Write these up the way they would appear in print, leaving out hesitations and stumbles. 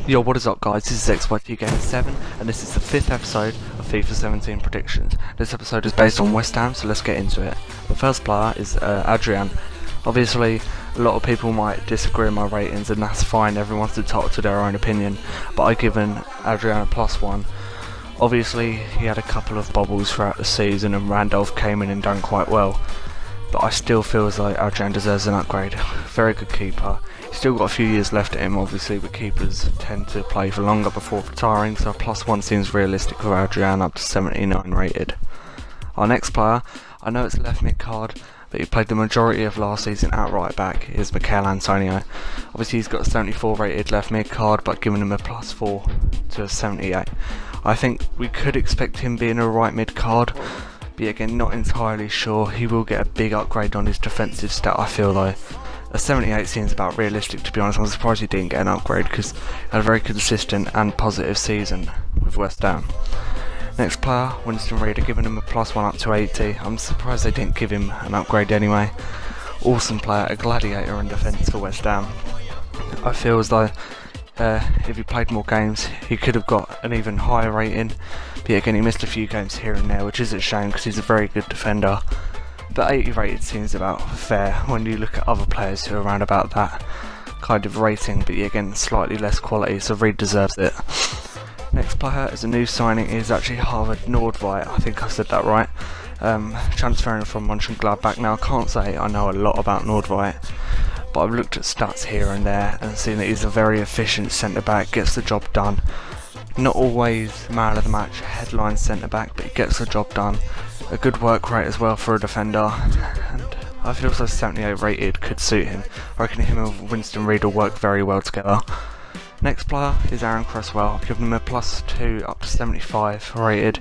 Yo, what is up guys, this is XYTGamer7 and this is the 5th episode of FIFA17 Predictions. This episode is based on West Ham, so let's get into it. The first player is Adrian. Obviously, a lot of people might disagree with my ratings and that's fine, everyone's entitled to their own opinion, but I've given Adrian a +1. Obviously, he had a couple of bobbles throughout the season and Randolph came in and done quite well, but I still feel as though Adrian deserves an upgrade. Very good keeper. He's still got a few years left at him, obviously, but keepers tend to play for longer before retiring, so a +1 seems realistic for Adrian, up to 79 rated. Our next player, I know it's a left mid card, but he played the majority of last season at right back, is Mikel Antonio. Obviously he's got a 74 rated left mid card, but giving him a +4 to a 78. I think we could expect him being a right mid card, but again, not entirely sure. He will get a big upgrade on his defensive stat, I feel though. A 78 seems about realistic, to be honest. I'm surprised he didn't get an upgrade because he had a very consistent and positive season with West Ham. Next player, Winston Reid, giving him a +1 up to 80. I'm surprised they didn't give him an upgrade anyway. Awesome player, a gladiator in defence for West Ham. I feel as though if he played more games he could have got an even higher rating, but again he missed a few games here and there, which is a shame because he's a very good defender. But 80 rated seems about fair when you look at other players who are around about that kind of rating, but again slightly less quality, so Reid deserves it. Next player is a new signing, is actually Harvard Nordveit, I think I said that right. Transferring from Mönchengladbach. Now I can't say I know a lot about Nordveit, but I've looked at stats here and there and seen that he's a very efficient centre back, gets the job done. Not always man of the match, headline centre back, but he gets the job done. A good work rate as well for a defender, and I feel so 78 rated could suit him. I reckon him and Winston Reid will work very well together. Next player is Aaron Cresswell. I've given him a +2 up to 75 rated.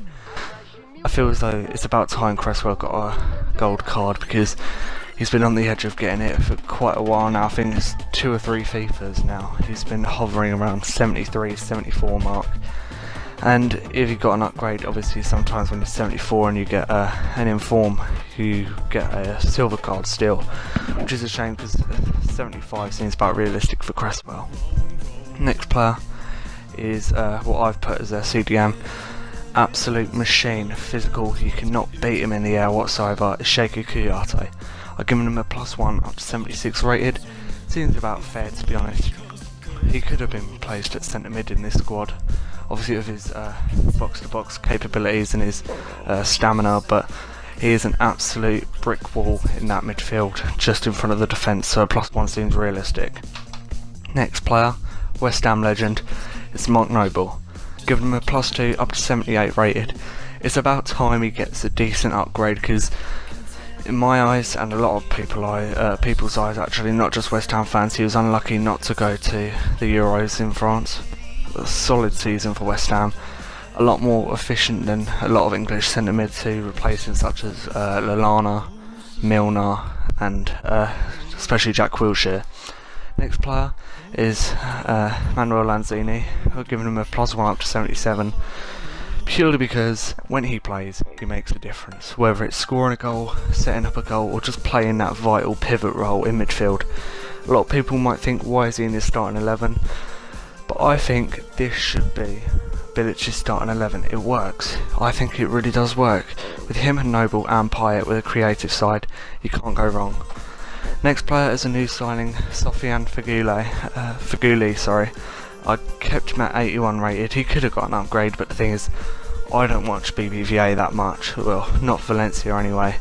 I feel as though it's about time Cresswell got a gold card because he's been on the edge of getting it for quite a while now. I think it's 2 or 3 FIFAs now. He's been hovering around 73, 74 mark. And if you got an upgrade, obviously sometimes when you're 74 and you get an inform, you get a silver card still, which is a shame because 75 seems about realistic for Cresswell. Next player is what I've put as their CDM. Absolute machine, physical, you cannot beat him in the air whatsoever, is Sheikh Kouyaté. I've given him a +1 up to 76 rated. Seems about fair, to be honest. He could have been placed at centre mid in this squad, obviously with his box-to-box capabilities and his stamina, but he is an absolute brick wall in that midfield, just in front of the defence, so a +1 seems realistic. Next player, West Ham legend, is Mark Noble. Given him a +2 up to 78 rated. It's about time he gets a decent upgrade because in my eyes, and a lot of people's eyes actually, not just West Ham fans, he was unlucky not to go to the Euros in France. A solid season for West Ham, a lot more efficient than a lot of English centre mids who replace him, such as Lallana, Milner and especially Jack Wilshere. Next player is Manuel Lanzini. I've given him a +1 up to 77, purely because when he plays he makes a difference, whether it's scoring a goal, setting up a goal or just playing that vital pivot role in midfield. A lot of people might think, why is he in his starting 11? But I think this should be Bilic's starting 11. It works. I think it really does work. With him and Noble and Payet with a creative side, you can't go wrong. Next player is a new signing, Sofiane Feghouli. I kept him at 81 rated. He could have got an upgrade, but the thing is, I don't watch BBVA that much. Well, not Valencia anyway,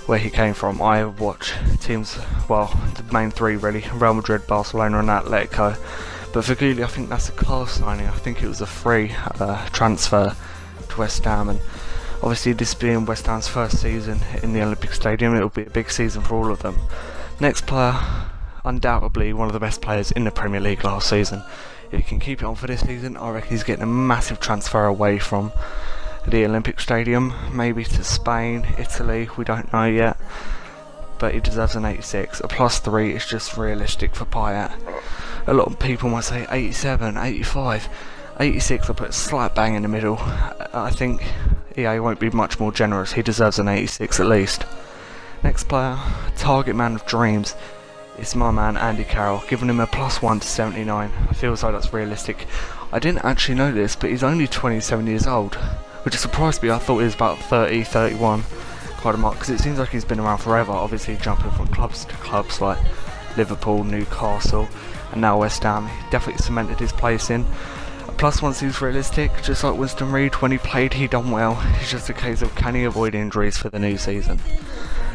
where he came from. I watch teams, well, the main 3 really, Real Madrid, Barcelona and Atletico. But Feghouli, I think that's a class signing. I think it was a free transfer to West Ham, and obviously this being West Ham's first season in the Olympic Stadium, it will be a big season for all of them. Next player, undoubtedly one of the best players in the Premier League last season. If he can keep it on for this season, I reckon he's getting a massive transfer away from the Olympic Stadium, maybe to Spain, Italy, we don't know yet. But he deserves an 86. A +3 is just realistic for Payet. A lot of people might say 87, 85, 86, I'll put a slight bang in the middle. I think EA won't be much more generous, he deserves an 86 at least. Next player, target man of dreams, it's my man Andy Carroll, giving him a +1 to 79. I feel like that's realistic. I didn't actually know this, but he's only 27 years old, which surprised me. I thought he was about 30, 31 kind of mark, because it seems like he's been around forever, obviously jumping from clubs to clubs like Liverpool, Newcastle, and now West Ham. He definitely cemented his place in. A +1 seems realistic, just like Winston Reid. When he played, he done well. It's just a case of can he avoid injuries for the new season.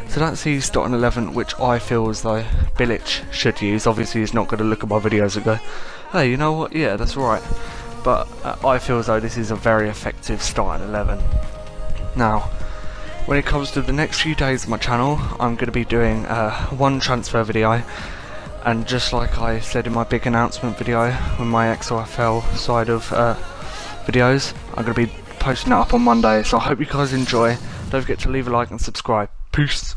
So that's his starting 11, which I feel as though Bilic should use. Obviously he's not going to look at my videos and go, hey, you know what, yeah, that's right. But I feel as though this is a very effective starting 11. Now, when it comes to the next few days of my channel, I'm going to be doing one transfer video. And just like I said in my big announcement video with my XOFL side of videos, I'm going to be posting it up on Monday. So I hope you guys enjoy. Don't forget to leave a like and subscribe. Peace.